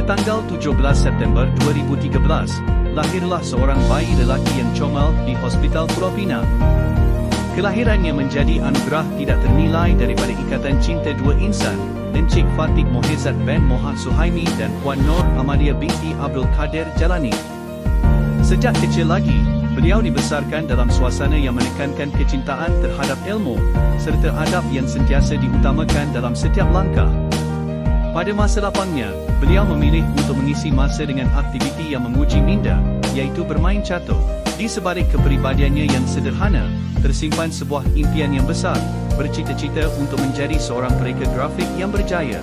tanggal 17 September 2013, lahirlah seorang bayi lelaki yang comel di Hospital Pulau Pinang. Kelahirannya menjadi anugerah tidak ternilai daripada ikatan cinta dua insan, Encik Fatik Mohezat bin Moha Suhaimi dan Puan Nur Amalia binti Abdul Qadir Jalani. Sejak kecil lagi, beliau dibesarkan dalam suasana yang menekankan kecintaan terhadap ilmu, serta adab yang sentiasa diutamakan dalam setiap langkah. Pada masa lapangnya, beliau memilih untuk mengisi masa dengan aktiviti yang menguji minda, iaitu bermain catur. Di sebalik kepribadiannya yang sederhana, tersimpan sebuah impian yang besar, bercita-cita untuk menjadi seorang pereka grafik yang berjaya.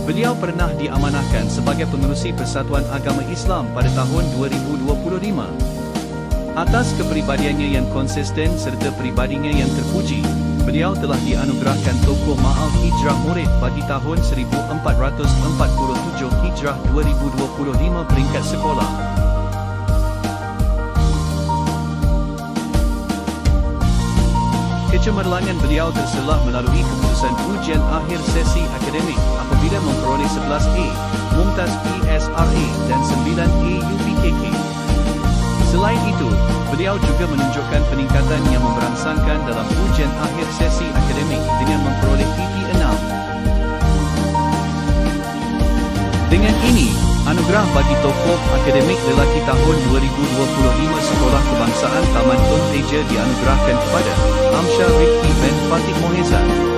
Beliau pernah diamanahkan sebagai pengerusi Persatuan Agama Islam pada tahun 2025. Atas kepribadiannya yang konsisten serta peribadinya yang terpuji, beliau telah dianugerahkan Tokoh Ma'al Hijrah Murid bagi tahun 1447 Hijrah 2025 peringkat sekolah. Kecemerlangan beliau terselah melalui keputusan ujian akhir sesi akademik apabila memperoleh 11A, Mumtaz PSRA dan 9A UPKK. Selain itu, beliau juga menunjukkan peningkatan yang memberangsangkan dalam ujian akhir sesi akademik dengan memperoleh PP 6. Dengan ini, anugerah bagi tokoh akademik lelaki tahun 2025 Sekolah Kebangsaan Taman Tun Teja dianugerahkan kepada Amsyar Rifki bin Fatik Mohezat.